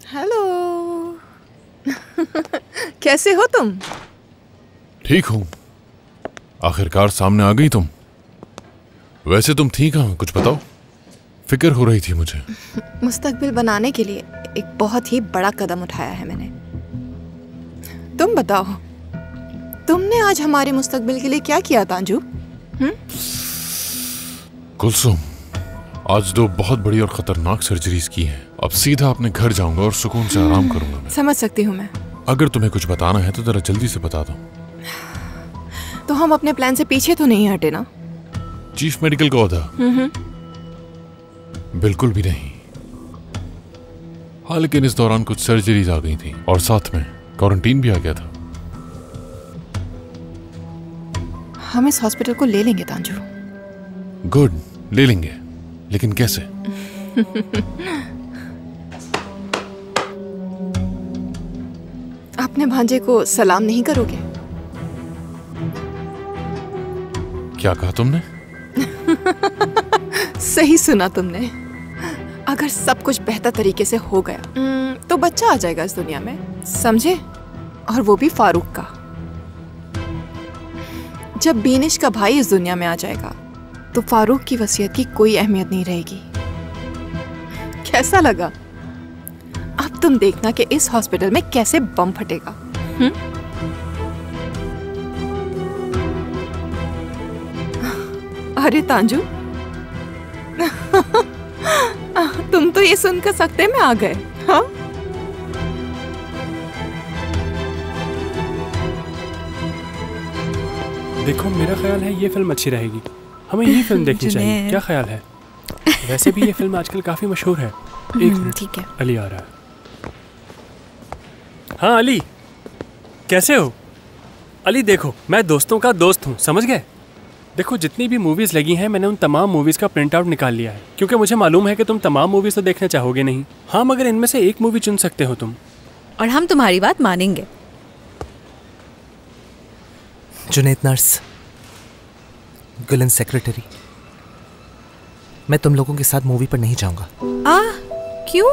Hello. कैसे हो तुम? ठीक हूँ। आखिरकार सामने आ गई तुम। वैसे तुम थी कहाँ, कुछ बताओ। फिक्र हो रही थी मुझे। मुस्तकबिल बनाने के लिए एक बहुत ही बड़ा कदम उठाया है मैंने। तुम बताओ, तुमने आज हमारे मुस्तकबिल के लिए क्या किया तांजू? कुलसुम, आज 2 बहुत बड़ी और खतरनाक सर्जरीज की हैं। अब सीधा अपने घर जाऊंगा और सुकून से आराम करूंगा मैं। समझ सकती हूँ मैं। अगर तुम्हें कुछ बताना है तो जरा जल्दी से बता दो। तो हम अपने प्लान से पीछे तो नहीं हटे ना? चीफ मेडिकल का ओहदा? बिल्कुल भी नहीं। हाँ, लेकिन इस दौरान कुछ सर्जरीज आ गई थी और साथ में क्वारंटीन भी आ गया था। हम इस हॉस्पिटल को ले लेंगे तांजू। गुड, ले लेंगे, लेकिन कैसे? अपने भांजे को सलाम नहीं करोगे? क्या कहा तुमने? सही सुना तुमने। अगर सब कुछ बेहतर तरीके से हो गया तो बच्चा आ जाएगा इस दुनिया में, समझे? और वो भी फारूक का। जब बीनिश का भाई इस दुनिया में आ जाएगा तो फारूक की वसीयत की कोई अहमियत नहीं रहेगी। कैसा लगा? अब तुम देखना कि इस हॉस्पिटल में कैसे बम फटेगा। अरे तांजू, तुम तो ये सुनकर सकते में आ गए। हाँ, देखो, मेरा ख्याल है ये फिल्म अच्छी रहेगी। हमें ये फिल्म देखनी चाहिए। क्या ख्याल है? वैसे भी ये फिल्म आजकल काफी मशहूर है। एक मिनट, ठीक है। अली आ रहा है। हाँ अली, कैसे हो? अली देखो, मैं दोस्तों का दोस्त हूँ, समझ गए? देखो, जितनी भी मूवीज लगी हैं मैंने उन तमाम मूवीज का प्रिंट आउट निकाल लिया है, क्योंकि मुझे मालूम है कि तुम तमाम मूवीज तो देखना चाहोगे नहीं। हाँ, मगर इनमें से एक मूवी चुन सकते हो तुम। और हम तुम्हारी बात मानेंगे। जुनैद नर्स, गुलन सेक्रेटरी, मैं तुम लोगों के साथ मूवी पर नहीं जाऊंगा। क्यों?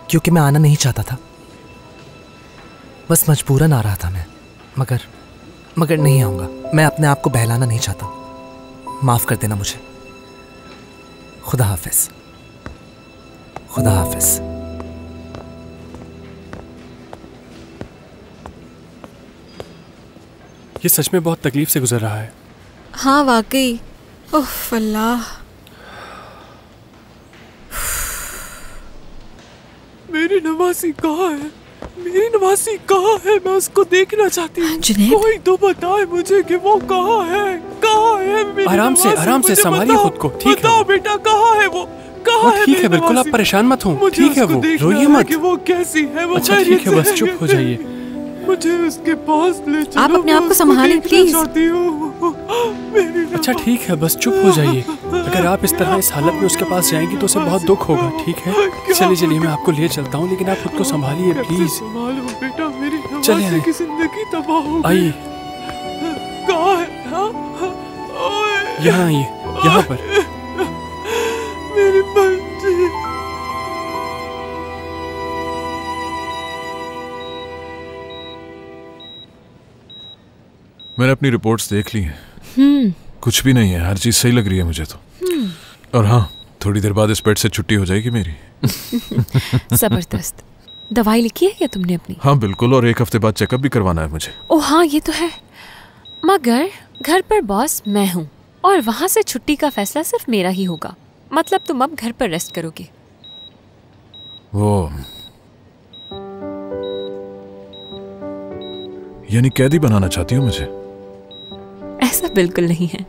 क्योंकि मैं आना नहीं चाहता था, बस मजबूरन आ रहा था मैं। मगर नहीं आऊंगा। मैं अपने आप को बहलाना नहीं चाहता। माफ कर देना मुझे। खुदा हाफिज। खुदा हाफिज। ये सच में बहुत तकलीफ से गुजर रहा है। हाँ वाकई। उफ अल्लाह। मेरी नवासी कहाँ है? मेरी नवासी कहाँ है? मैं उसको देखना चाहती हूँ। कोई तो बताए मुझे कि वो कहाँ है। कहाँ है मेरी आराम से संभालिए खुद को। ठीक है? बताओ बेटा, कहाँ है वो? कहाँ है? ठीक है, बिल्कुल आप परेशान मत हो। ठीक है, वो रोइए मत। वो कैसी है? वो अच्छा ठीक है, बस चुप हो जाइए। मुझे उसके पास ले चलो। आप अपने आप को संभालिए प्लीज। अच्छा ठीक है, बस चुप हो जाइए। अगर आप इस तरह इस हालत में उसके पास जाएंगी तो उसे बहुत दुख होगा। ठीक है, चलिए चलिए, मैं आपको ले चलता हूँ, लेकिन आप खुद को संभालिए प्लीज। चलिए आइए, यहाँ आइए, यहाँ पर। मेरी बच्ची। मैंने अपनी रिपोर्ट्स देख ली हैं। कुछ भी नहीं है, हर चीज सही लग रही है मुझे तो। और हाँ, थोड़ी देर बाद इस पेट से छुट्टी हो जाएगी मेरी। जबरदस्त। दवाई लिखी है क्या तुमने अपनी? हाँ बिल्कुल, और 1 हफ्ते बाद चेकअप भी करवाना है मुझे। ओह हाँ, ये तो है। मगर घर पर बॉस मैं हूँ और वहाँ से छुट्टी का फैसला सिर्फ मेरा ही होगा। मतलब तुम अब घर पर रेस्ट करोगे। वो यानी कैदी बनाना चाहती हो मुझे? ऐसा बिल्कुल नहीं है।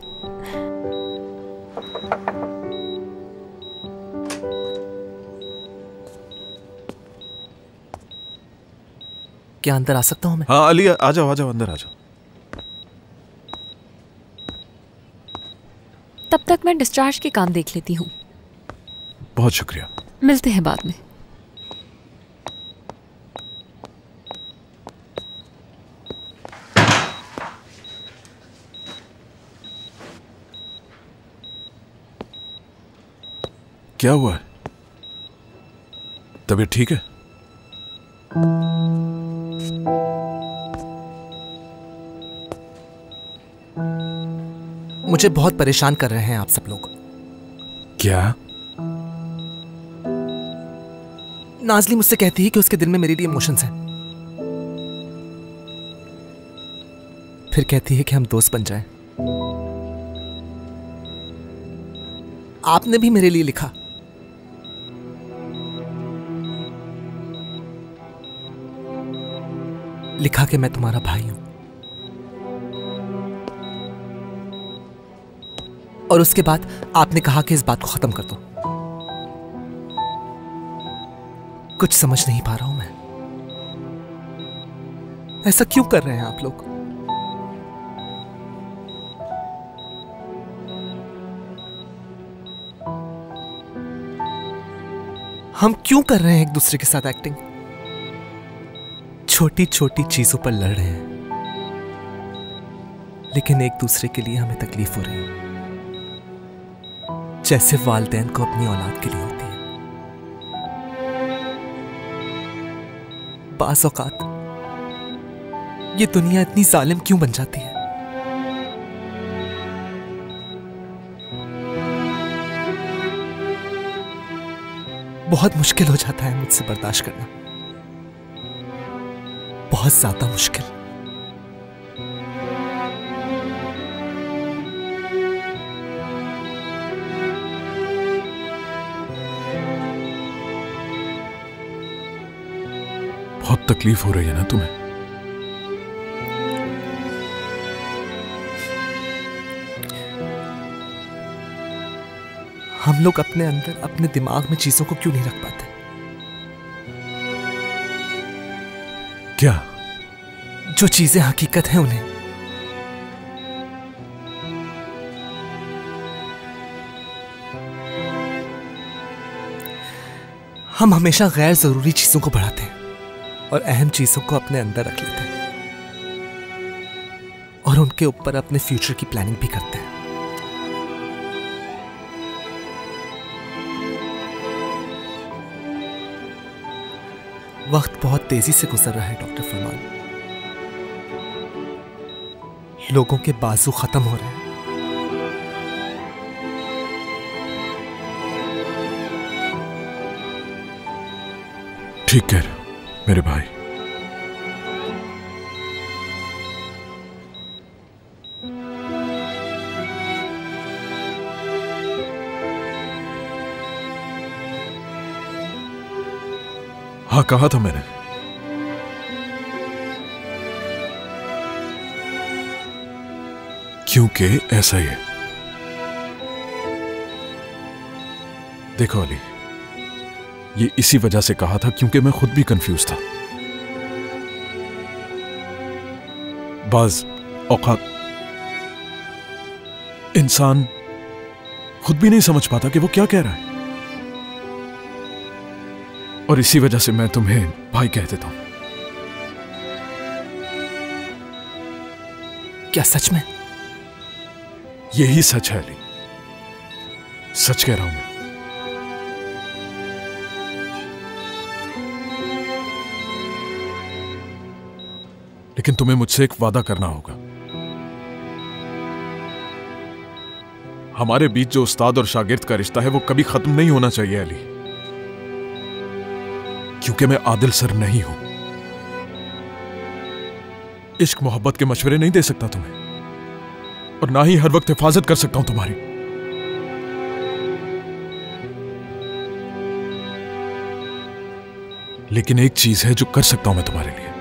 क्या अंदर आ सकता हूँ मैं? हाँ अली, आ जाओ अंदर आ जाओ। तब तक मैं डिस्चार्ज के काम देख लेती हूँ। बहुत शुक्रिया। मिलते हैं बाद में। क्या हुआ है? तबीयत ठीक है? मुझे बहुत परेशान कर रहे हैं आप सब लोग। क्या? नाज़ली मुझसे कहती है कि उसके दिल में मेरे लिए इमोशंस हैं, फिर कहती है कि हम दोस्त बन जाएं। आपने भी मेरे लिए लिखा, लिखा कि मैं तुम्हारा भाई हूं, और उसके बाद आपने कहा कि इस बात को खत्म कर दो। कुछ समझ नहीं पा रहा हूं मैं, ऐसा क्यों कर रहे हैं आप लोग? हम क्यों कर रहे हैं एक दूसरे के साथ एक्टिंग? छोटी छोटी चीजों पर लड़ रहे हैं, लेकिन एक दूसरे के लिए हमें तकलीफ हो रही है, जैसे वालिदैन को अपनी औलाद के लिए होती है। बाज़ औक़ात ये दुनिया इतनी जालिम क्यों बन जाती है? बहुत मुश्किल हो जाता है मुझसे बर्दाश्त करना, बहुत ज्यादा मुश्किल। बहुत तकलीफ हो रही है ना तुम्हें? हम लोग अपने अंदर, अपने दिमाग में चीजों को क्यों नहीं रख पाते? क्या? जो चीजें हकीकत हैं उन्हें। हम हमेशा गैर जरूरी चीजों को बढ़ाते हैं और अहम चीजों को अपने अंदर रख लेते हैं, और उनके ऊपर अपने फ्यूचर की प्लानिंग भी करते हैं। वक्त बहुत तेजी से गुजर रहा है डॉक्टर फरमान। लोगों के बाजू खत्म हो रहे हैं। ठीक कह रहे हो मेरे भाई। हाँ, कहा था मैंने। क्योंकि ऐसा ही है। देखो अली, ये इसी वजह से कहा था क्योंकि मैं खुद भी कंफ्यूज था। बाज औकात इंसान खुद भी नहीं समझ पाता कि वो क्या कह रहा है, और इसी वजह से मैं तुम्हें भाई कह देता हूं। क्या सच में? यही सच है अली, सच कह रहा हूं मैं। लेकिन तुम्हें मुझसे एक वादा करना होगा। हमारे बीच जो उस्ताद और शागिर्द का रिश्ता है वो कभी खत्म नहीं होना चाहिए अली, क्योंकि मैं आदिल सर नहीं हूं। इश्क मोहब्बत के मशवरे नहीं दे सकता तुम्हें, और ना ही हर वक्त हिफाजत कर सकता हूं तुम्हारी। लेकिन एक चीज है जो कर सकता हूं मैं तुम्हारे लिए।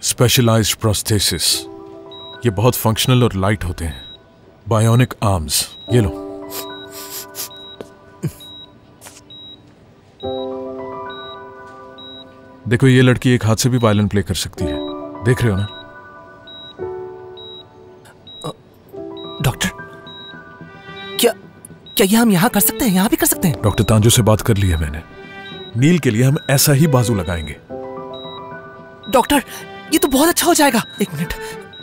Specialised prosthesis. ये बहुत फंक्शनल और लाइट होते हैं। बायोनिक आर्म्स, ये लो। देखो, ये लड़की एक हाथ से भी वायलिन प्ले कर सकती है, देख रहे हो ना? डॉक्टर, क्या ये हम यहां कर सकते हैं? यहां भी कर सकते हैं? डॉक्टर तांजू से बात कर ली है मैंने। नील के लिए हम ऐसा ही बाजू लगाएंगे। डॉक्टर, ये तो बहुत अच्छा हो जाएगा। एक मिनट,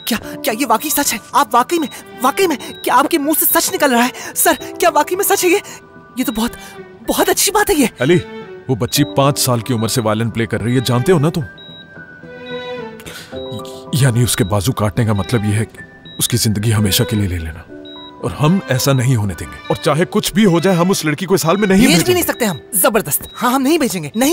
क्या क्या ये वाकई सच है? आप वाकई में क्या आपके मुंह से सच निकल रहा है? सर, क्या वाकई में सच है ये तो बहुत बहुत अच्छी बात है ये। अली, वो बच्ची 5 साल की उम्र से वायलिन प्ले कर रही है, जानते हो ना तुम? यानी उसके बाजू काटने का मतलब ये है कि उसकी जिंदगी हमेशा के लिए ले लेना, और हम ऐसा नहीं होने देंगे। और चाहे कुछ भी हो जाए, हम उस लड़की को इस हाल में नहीं भेज भी नहीं सकते हम। जबरदस्त। हाँ, हम नहीं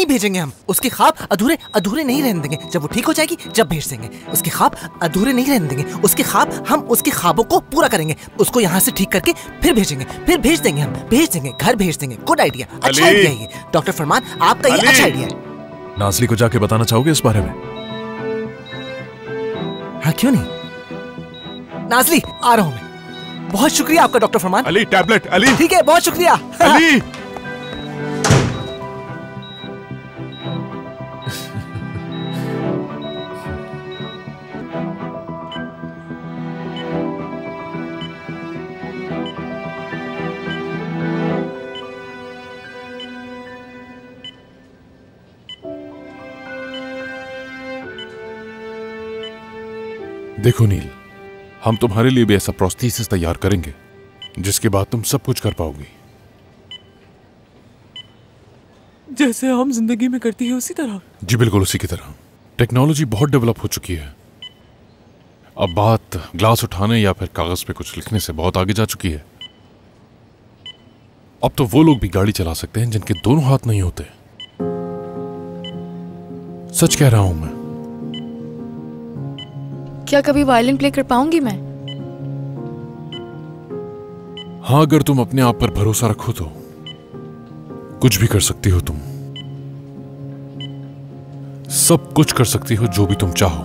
भेजेंगे हम। उसके ख्वाब अधूरे नहीं रहने देंगे। जब वो ठीक हो जाएगी, जब भेज देंगे। उसके ख्वाब अधूरे नहीं रहने देंगे। उसके ख्वाब, हम उसके ख्वाबों को पूरा करेंगे। उसको यहाँ से ठीक करके फिर भेजेंगे, फिर भेज देंगे हम। भेज देंगे, घर भेज देंगे। गुड आइडिया, अच्छा आइडिया ये डॉक्टर फरमान, आपका ये अच्छा आइडिया है। नाज़ली को जाके बताना चाहोगे इस बारे में? हाँ, क्यों नहीं। नाज़ली, आ रहा हूँ मैं। बहुत शुक्रिया आपका डॉक्टर फरमान। अली, टैबलेट। अली, ठीक है, बहुत शुक्रिया। अली। देखो नील, हम तुम्हारे लिए भी ऐसा प्रोस्थेसिस तैयार करेंगे जिसके बाद तुम सब कुछ कर पाओगी। जैसे आम जिंदगी में करती है उसी तरह? जी बिल्कुल उसी की तरह। टेक्नोलॉजी बहुत डेवलप हो चुकी है। अब बात ग्लास उठाने या फिर कागज पे कुछ लिखने से बहुत आगे जा चुकी है। अब तो वो लोग भी गाड़ी चला सकते हैं जिनके दोनों हाथ नहीं होते। सच कह रहा हूं मैं। क्या कभी वायलिन प्ले कर पाऊंगी मैं? हाँ, अगर तुम अपने आप पर भरोसा रखो तो कुछ भी कर सकती हो। तुम सब कुछ कर सकती हो, जो भी तुम चाहो।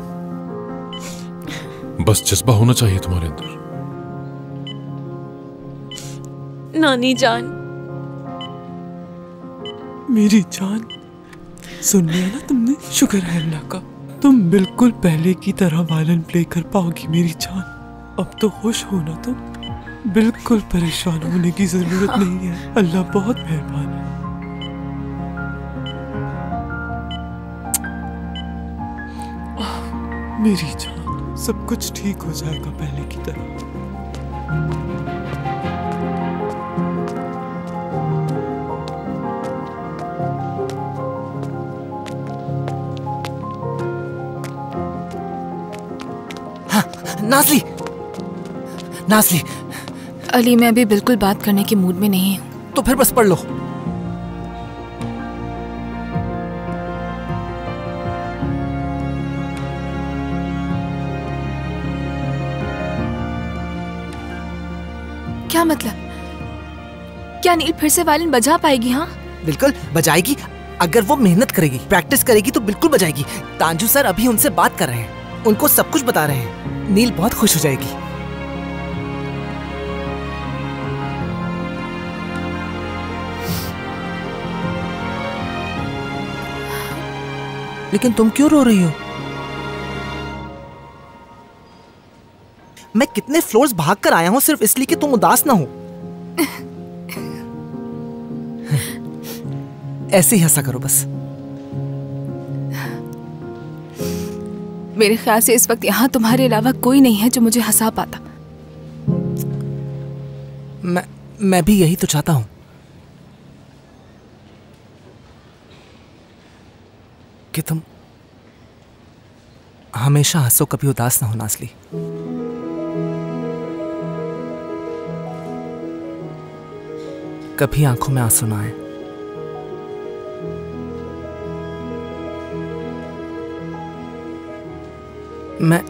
बस जज्बा होना चाहिए तुम्हारे अंदर। नानी जान, मेरी जान, सुन लिया ना तुमने? शुक्र है अल्लाह का, तुम बिल्कुल पहले की तरह वायलिन प्ले कर पाओगी मेरी जान। अब तो खुश हो ना तुम? बिल्कुल परेशान होने की जरूरत नहीं है। अल्लाह बहुत मेहरबान है। मेरी जान, सब कुछ ठीक हो जाएगा पहले की तरह। नाज़ली, नाज़ली। अली, मैं अभी बिल्कुल बात करने के मूड में नहीं हूँ। तो फिर बस पढ़ लो। क्या मतलब? क्या नील फिर से वायलिन बजा पाएगी? हाँ बिल्कुल बजाएगी। अगर वो मेहनत करेगी, प्रैक्टिस करेगी तो बिल्कुल बजाएगी। तांजू सर अभी उनसे बात कर रहे हैं, उनको सब कुछ बता रहे हैं। नील बहुत खुश हो जाएगी। लेकिन तुम क्यों रो रही हो? मैं कितने फ्लोर्स भाग कर आया हूं सिर्फ इसलिए कि तुम उदास ना हो। ऐसे ही हंसा करो बस। मेरे ख्याल से इस वक्त यहाँ तुम्हारे अलावा कोई नहीं है जो मुझे हंसा पाता। मैं भी यही तो चाहता हूं कि तुम हमेशा हंसो, कभी उदास ना हो नाज़ली। कभी आंखों में आंसू ना आए। मैं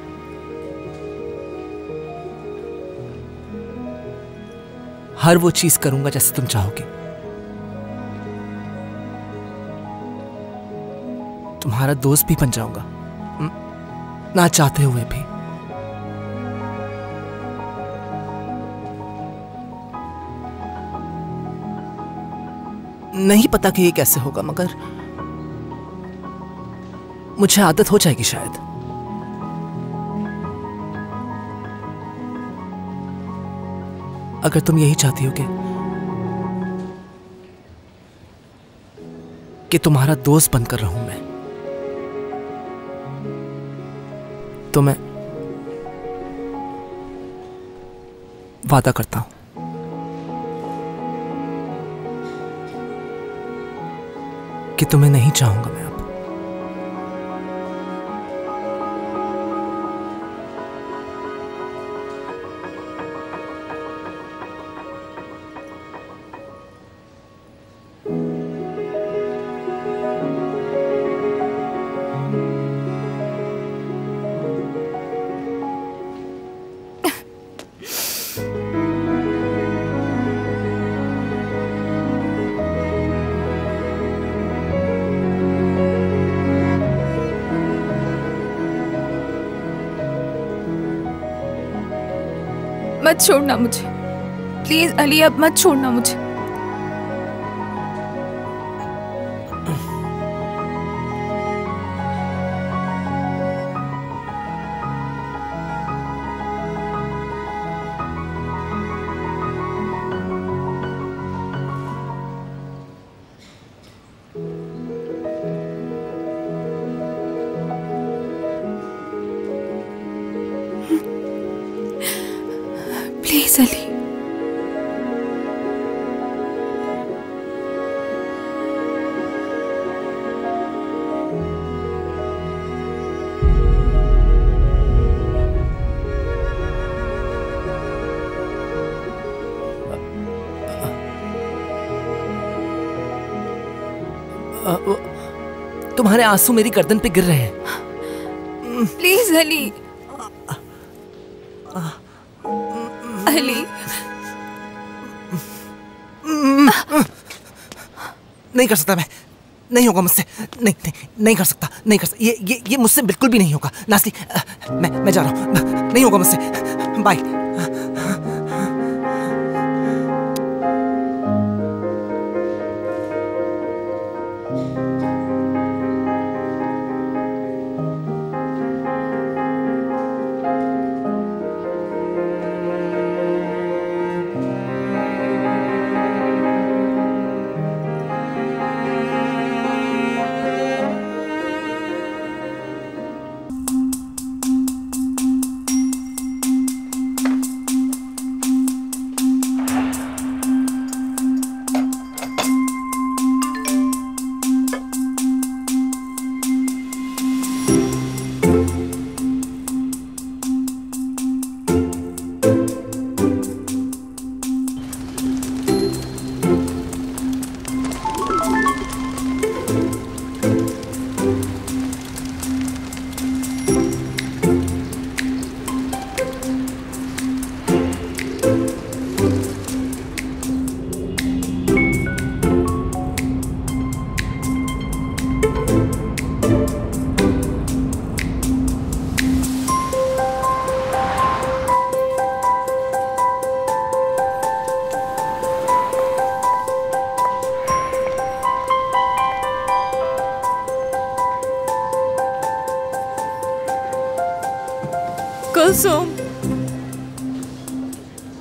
हर वो चीज करूंगा जैसे तुम चाहोगे। तुम्हारा दोस्त भी बन जाऊंगा, ना चाहते हुए भी। नहीं पता कि ये कैसे होगा, मगर मुझे आदत हो जाएगी शायद। अगर तुम यही चाहती हो कि तुम्हारा दोस्त बनकर रहूं मैं, तो वादा करता हूं कि तुम्हें नहीं चाहूंगा मैं अब। मत छोड़ना मुझे प्लीज अली, अब मत छोड़ना मुझे। प्लीज अली। तुम्हारे आंसू मेरी गर्दन पे गिर रहे हैं। प्लीज अली। अली नहीं कर सकता मैं, नहीं होगा मुझसे, नहीं नहीं नहीं कर सकता, नहीं कर सकता, ये मुझसे बिल्कुल भी नहीं होगा नास्ती। मैं जा रहा हूँ, नहीं होगा मुझसे, बाय। कुलसुम,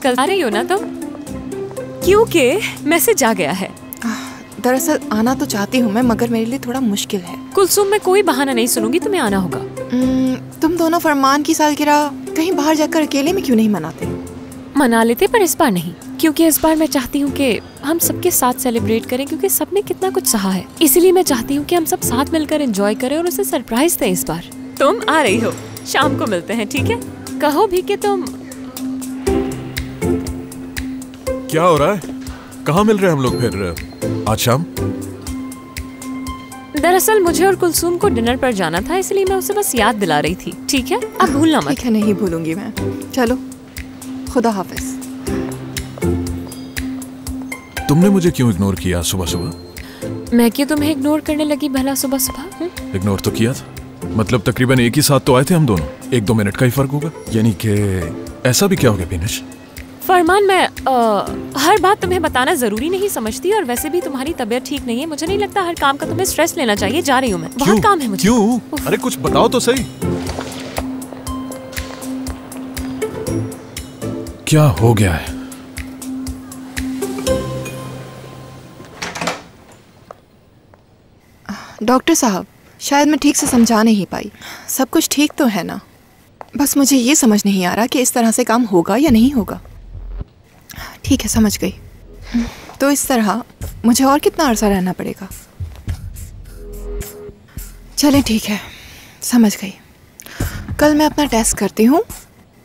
कल आ रही हो ना तुम? क्योंकि मैसेज आ गया है। दरअसल आना तो चाहती हूँ मैं, मगर मेरे लिए थोड़ा मुश्किल है। कुलसुम, मैं कोई बहाना नहीं सुनूंगी, तुम्हें आना होगा। तुम दोनों फरमान की सालगिरह कहीं बाहर जाकर अकेले में क्यों नहीं मनाते? मना लेते, पर इस बार नहीं, क्योंकि इस बार मैं चाहती हूँ कि हम सबके साथ सेलिब्रेट करें, क्योंकि सबने कितना कुछ सहा है। इसीलिए मैं चाहती हूँ कि हम सब साथ मिलकर एंजॉय करें और उसे सरप्राइज दें। इस बार तुम आ रही हो, शाम को मिलते हैं, ठीक है? कहो भी कि तुम। क्या हो रहा है? कहाँ मिल रहे हैं हम लोग फिर आज शाम? दरअसल मुझे और कुलसुम को डिनर पर जाना था, इसलिए मैं उसे बस याद दिला रही थी। ठीक है, अब भूलना मत। ठीक है, नहीं भूलूंगी मैं। चलो, खुदा हाफिज। तुमने मुझे क्यों इग्नोर किया सुबह सुबह? मैं क्यों तुम्हें इग्नोर करने लगी भला सुबह सुबह? इग्नोर तो किया था, मतलब तकरीबन एक ही साथ तो आए थे हम दोनों, 1-2 मिनट का ही फर्क होगा। यानी कि ऐसा भी क्या हो गया बिनिश? फरमान, मैं हर बात तुम्हें बताना जरूरी नहीं समझती, और वैसे भी तुम्हारी तबीयत ठीक नहीं है। मुझे नहीं लगता हर काम का तुम्हें स्ट्रेस लेना चाहिए। जा रही हूँ मैं, बहुत काम है मुझे। क्यों? अरे कुछ बताओ तो सही, क्या हो गया है? डॉक्टर साहब, शायद मैं ठीक से समझा नहीं पाई। सब कुछ ठीक तो है ना? बस मुझे ये समझ नहीं आ रहा कि इस तरह से काम होगा या नहीं होगा। ठीक है, समझ गई। तो इस तरह मुझे और कितना अरसा रहना पड़ेगा? चलें ठीक है, समझ गई। कल मैं अपना टेस्ट करती हूँ,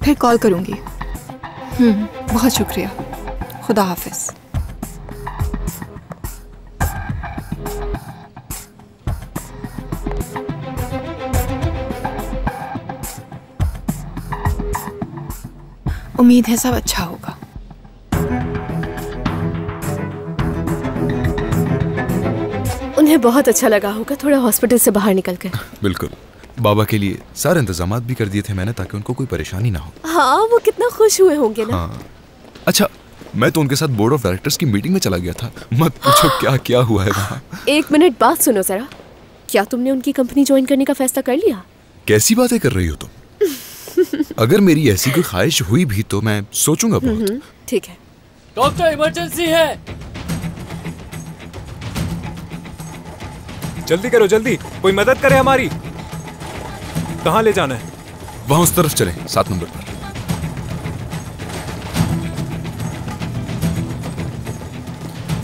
फिर कॉल करूँगी। बहुत शुक्रिया, खुदा हाफिज। उम्मीद है सब अच्छा होगा। उन्हें बहुत अच्छा लगा होगा थोड़ा हॉस्पिटल से बाहर निकल कर। बिल्कुल, बाबा के लिए सारे इंतजाम भी कर दिए थे मैंने ताकि उनको कोई परेशानी ना हो। हाँ, वो कितना खुश हुए होंगे ना। हाँ। अच्छा, मैं तो उनके साथ बोर्ड ऑफ डायरेक्टर्स की मीटिंग में चला गया था। मत पूछो क्या क्या हुआ है वहाँ। 1 मिनट बात सुनो जरा, क्या तुमने उनकी कंपनी ज्वाइन करने का फैसला कर लिया? कैसी बातें कर रही हो तुम? अगर मेरी ऐसी कोई ख्वाहिश हुई भी तो मैं सोचूंगा बहुत। ठीक है। डॉक्टर, इमरजेंसी है। जल्दी करो जल्दी, कोई मदद करे हमारी। कहाँ ले जाना है? वहां उस तरफ चले, 7 नंबर पर।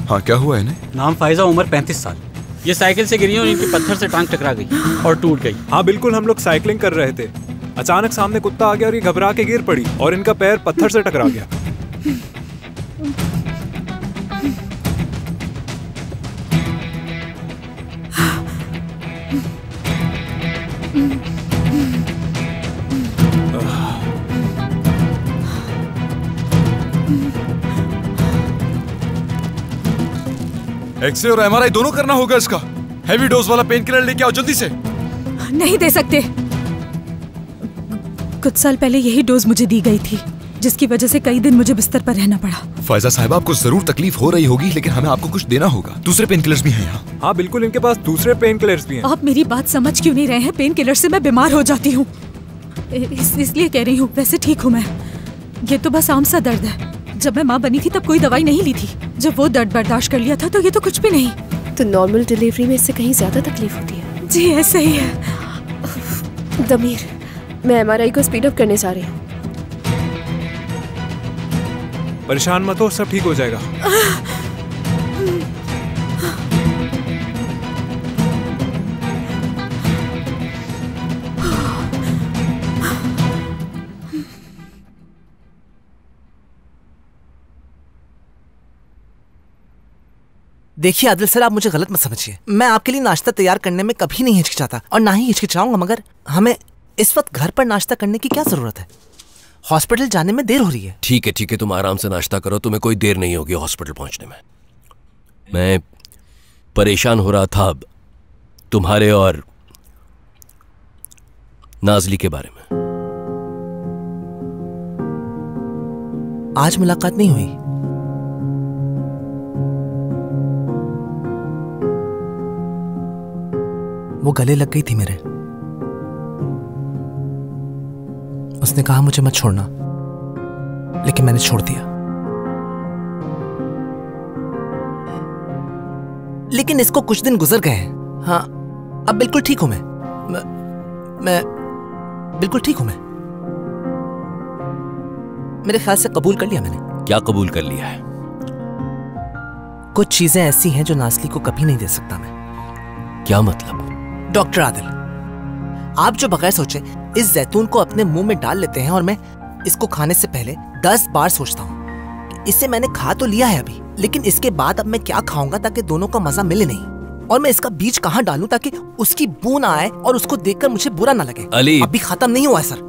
हाँ, क्या हुआ इन्हें? नाम फायजा, उम्र 35 साल। ये साइकिल से गिरी और इनकी पत्थर से टांग टकरा गई और टूट गई। हाँ बिल्कुल, हम लोग साइकिलिंग कर रहे थे, अचानक सामने कुत्ता आ गया और ये घबरा के गिर पड़ी और इनका पैर पत्थर से टकरा गया। एक्सरे और एमआरआई दोनों करना होगा इसका। हेवी डोज वाला पेन किलर लेके आओ जल्दी से। नहीं दे सकते। कुछ साल पहले यही डोज मुझे दी गई थी, जिसकी वजह से कई दिन मुझे बिस्तर पर रहना पड़ा। फायजा साहिबा, आपको जरूर तकलीफ हो रही होगी, लेकिन हमें आपको कुछ देना होगा। दूसरे पेन किलर्स भी हैं यहाँ। हाँ बिल्कुल, इनके पास दूसरे पेन किलर्स भी हैं। आप मेरी बात समझ क्यों नहीं रहे हैं? पेन किलर से मैं बीमार हो जाती हूँ, इसलिए कह रही हूँ। वैसे ठीक हूँ मैं, ये तो बस आम सा दर्द है। जब मैं माँ बनी थी तब कोई दवाई नहीं ली थी। जब वो दर्द बर्दाश्त कर लिया था तो ये तो कुछ भी नहीं। तो नॉर्मल डिलीवरी में इससे कहीं ज्यादा तकलीफ होती है? जी ऐसा ही है। दमीर, मैं एमआरआई को स्पीड अप करने जा रही हूँ। परेशान मत हो, सब ठीक हो जाएगा। देखिए आदिल सर, आप मुझे गलत मत समझिए। मैं आपके लिए नाश्ता तैयार करने में कभी नहीं हिचकिचाता और ना ही हिचकिचाऊंगा, मगर हमें इस वक्त घर पर नाश्ता करने की क्या जरूरत है? हॉस्पिटल जाने में देर हो रही है। ठीक है, तुम आराम से नाश्ता करो, तुम्हें कोई देर नहीं होगी हॉस्पिटल पहुंचने में। मैं परेशान हो रहा था अब तुम्हारे और नाजली के बारे में। आज मुलाकात नहीं हुई। वो गले लग गई थी मेरे। उसने कहा मुझे मत छोड़ना, लेकिन मैंने छोड़ दिया। लेकिन इसको कुछ दिन गुजर गए हैं। हाँ, अब बिल्कुल ठीक हूं मैं बिल्कुल ठीक हूं मैं। मेरे ख्याल से कबूल कर लिया मैंने। क्या कबूल कर लिया है? कुछ चीजें ऐसी हैं जो नासली को कभी नहीं दे सकता मैं। क्या मतलब? डॉक्टर आदिल, आप जो बगैर सोचे इस जैतून को अपने मुंह में डाल लेते हैं और मैं इसको खाने से पहले 10 बार सोचता हूँ कि इसे मैंने खा तो लिया है अभी, लेकिन इसके बाद अब मैं क्या खाऊंगा ताकि दोनों का मजा मिले नहीं, और मैं इसका बीज कहाँ डालूं ताकि उसकी बू ना आए और उसको देखकर मुझे बुरा ना लगे। अली, अभी खत्म नहीं हुआ है सर।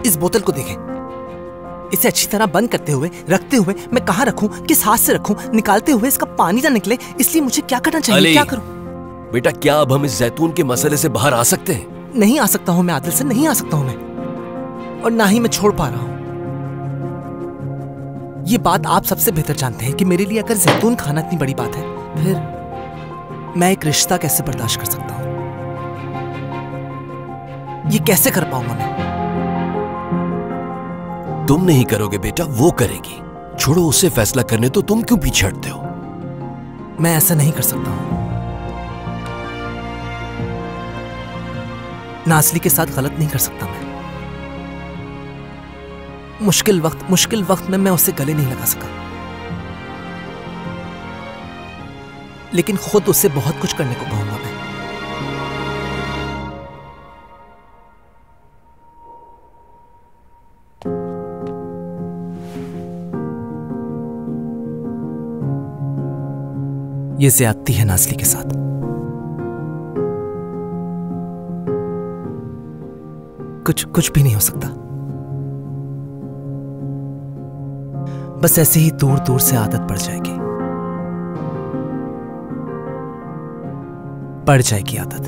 इस बोतल को देखें, इसे अच्छी तरह बंद करते हुए रखते हुए मैं कहाँ रखूं, किस हाथ से रखूं, निकालते हुए इसका पानी ना निकले, इसलिए मुझे क्या करना चाहिए? क्या करूं? बेटा, क्या अब हम इस जैतून के मसले से बाहर आ सकते हैं? नहीं आ सकता हूं मैं आदिल से, नहीं आ सकता हूं मैं, और ना ही मैं छोड़ पा रहा हूं। ये बात आप सबसे बेहतर जानते हैं कि मेरे लिए अगर जैतून खाना इतनी बड़ी बात है, फिर मैं एक रिश्ता कैसे बर्दाश्त कर सकता हूं? ये कैसे कर पाऊंगा मैं? तुम नहीं करोगे बेटा, वो करेगी। छोड़ो उसे फैसला करने तो, तुम क्यों पीछे हटते हो? मैं ऐसा नहीं कर सकता हूं। नाज़ली के साथ गलत नहीं कर सकता मैं। मुश्किल वक्त में मैं उससे गले नहीं लगा सका, लेकिन खुद उससे बहुत कुछ करने को कहूंगा मैं। ये ज्यादती है नाज़ली के साथ। कुछ भी नहीं हो सकता। बस ऐसे ही दूर दूर से आदत पड़ जाएगी आदत।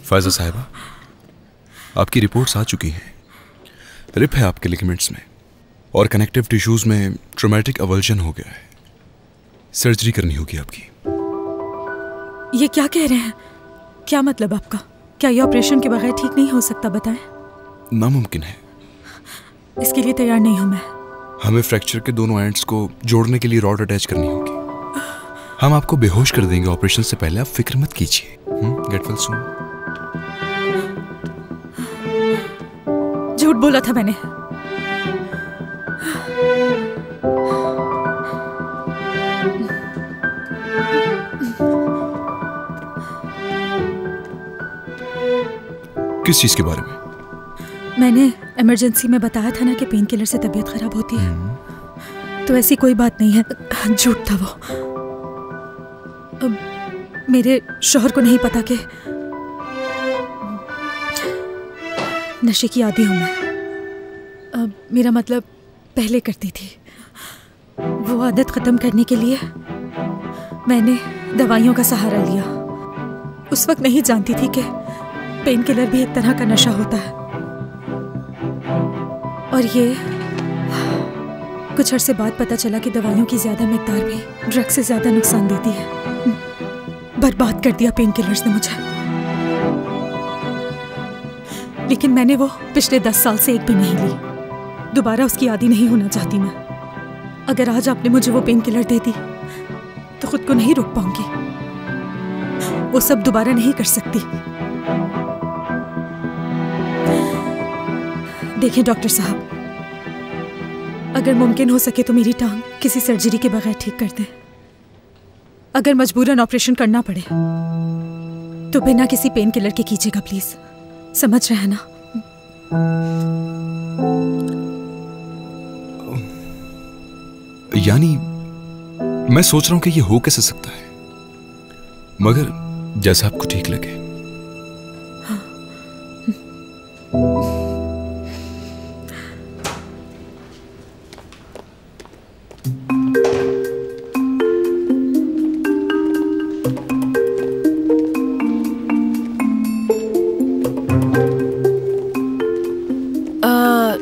फायजा साहिबा, आपकी रिपोर्ट्स आ चुकी हैं। रिप है आपके लिगामेंट्स में और कनेक्टिव टिश्यूज में ट्रॉमेटिक अवल्जन हो गया है। सर्जरी करनी होगी आपकी। ये क्या कह रहे हैं? क्या मतलब आपका? क्या ये ऑपरेशन के बगैर ठीक नहीं हो सकता? बताएं। नामुमकिन है। इसके लिए तैयार नहीं हूं मैं। हमें फ्रैक्चर के दोनों एंड्स को जोड़ने के लिए रॉड अटैच करनी होगी। हम आपको बेहोश कर देंगे ऑपरेशन से पहले, आप फिक्र मत कीजिए। Get well soon. झूठ बोला था मैंने। किस चीज के बारे में? मैंने इमरजेंसी में बताया था ना कि पेन किलर से तबीयत खराब होती है। तो ऐसी कोई बात नहीं है, झूठ था वो। अब मेरे शौहर को नहीं पता कि नशे की आदी हूं मैं। अब मेरा मतलब पहले करती थी। वो आदत खत्म करने के लिए मैंने दवाइयों का सहारा लिया। उस वक्त नहीं जानती थी कि पेन किलर भी एक तरह का नशा होता है, और ये कुछ अरसे बाद पता चला कि दवाइयों की ज्यादा मिकदार भी ड्रग से ज्यादा नुकसान देती है। बर्बाद कर दिया पेन किलर्स ने मुझे। लेकिन मैंने वो पिछले 10 साल से एक भी नहीं ली। दोबारा उसकी आदी नहीं होना चाहती मैं। अगर आज आपने मुझे वो पेन किलर दे दी तो खुद को नहीं रोक पाऊंगी। वो सब दोबारा नहीं कर सकती। देखिए डॉक्टर साहब, अगर मुमकिन हो सके तो मेरी टांग किसी सर्जरी के बगैर ठीक कर दें। अगर मजबूरन ऑपरेशन करना पड़े तो बिना किसी पेन किलर के कीजिएगा प्लीज। समझ रहे हैं ना? यानी मैं सोच रहा हूं कि ये हो कैसे सकता है, मगर जैसा आपको ठीक लगे।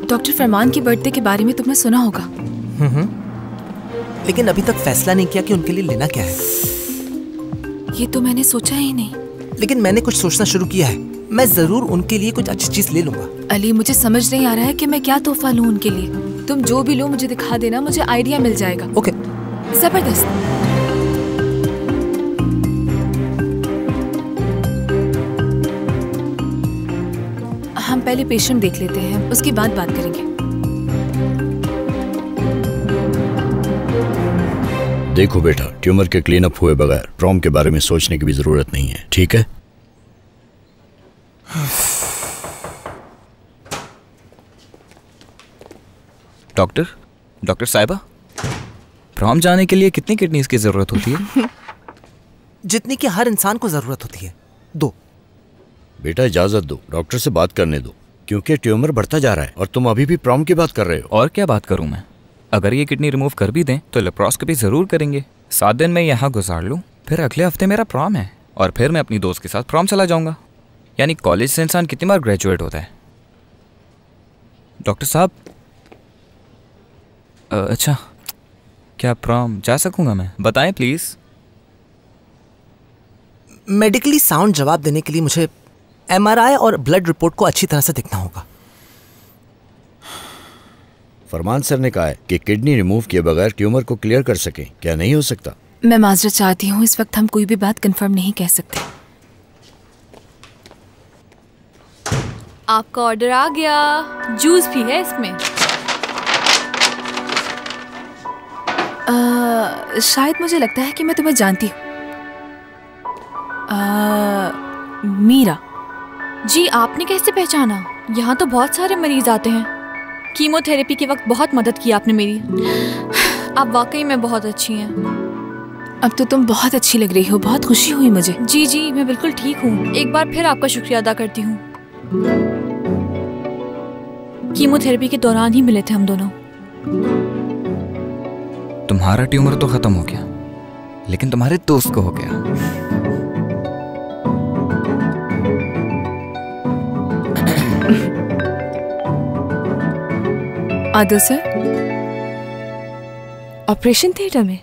डॉक्टर फरमान की बर्थडे के बारे में तुमने सुना होगा। लेकिन अभी तक फैसला नहीं किया कि उनके लिए लेना क्या है। ये तो मैंने सोचा ही नहीं। लेकिन मैंने कुछ सोचना शुरू किया है। मैं जरूर उनके लिए कुछ अच्छी चीज ले लूंगा। अली, मुझे समझ नहीं आ रहा है कि मैं क्या तोहफा लूं उनके लिए। तुम जो भी लो मुझे दिखा देना, मुझे आइडिया मिल जाएगा। ओके, जबरदस्त। हम पहले पेशेंट देख लेते हैं, उसके बाद बात करेंगे। देखो बेटा, ट्यूमर के क्लीन अप हुए बगैर प्रॉम के बारे में सोचने की भी जरूरत नहीं है, ठीक है? डॉक्टर साहिबा, प्रॉम जाने के लिए कितनी किडनीज की जरूरत होती है? जितनी की हर इंसान को जरूरत होती है, 2। बेटा इजाजत दो, डॉक्टर से बात करने दो, क्योंकि ट्यूमर बढ़ता जा रहा है और तुम अभी भी प्रॉम की बात कर रहे हो। और क्या बात करूं मैं? अगर ये किडनी रिमूव कर भी दें तो लेप्रोस्कोपी जरूर करेंगे। 7 दिन मैं यहाँ गुजार लूँ, फिर अगले हफ्ते मेरा प्रॉम है और फिर मैं अपनी दोस्त के साथ प्रॉम चला जाऊँगा। यानी कॉलेज से इंसान कितनी बार ग्रेजुएट होता है? डॉक्टर साहब, अच्छा, क्या प्रॉम जा सकूँगा मैं? बताएं प्लीज़। मेडिकली साउंड जवाब देने के लिए मुझे MRI और ब्लड रिपोर्ट को अच्छी तरह से देखना होगा। फरमान सर ने कहा है कि किडनी रिमूव किए बगैर ट्यूमर को क्लियर कर सके। क्या नहीं हो सकता? मैं माजरत चाहती हूँ, इस वक्त हम कोई भी बात कंफर्म नहीं कह सकते। आपका ऑर्डर आ गया। जूस भी है इसमें। शायद मुझे लगता है कि मैं तुम्हें जानती हूँ। मीरा। जी, आपने कैसे पहचाना? यहाँ तो बहुत सारे मरीज आते हैं। कीमोथेरेपी के वक्त बहुत मदद की आपने मेरी। आप वाकई में बहुत अच्छी हैं। अब तो तुम बहुत अच्छी लग रही हो, बहुत खुशी हुई मुझे। जी जी, मैं बिल्कुल ठीक हूँ। एक बार फिर आपका शुक्रिया अदा करती हूँ। कीमोथेरेपी के दौरान ही मिले थे हम दोनों। तुम्हारा ट्यूमर तो खत्म हो गया, लेकिन तुम्हारे दोस्त को हो गया। आदो सर, ऑपरेशन थिएटर में?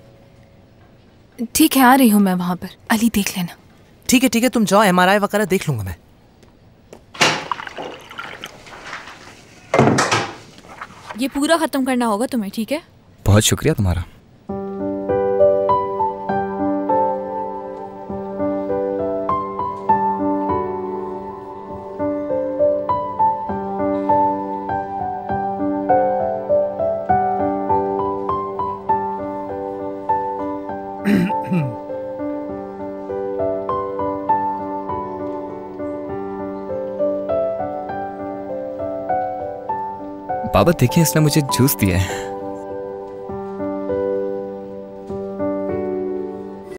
ठीक है, आ रही हूँ मैं वहां पर। अली देख लेना। ठीक है, तुम जाओ, MRI वगैरह देख लूंगा मैं। ये पूरा खत्म करना होगा तुम्हें, ठीक है? बहुत शुक्रिया तुम्हारा। बाबा देखिए, इसने मुझे जूस दिया है।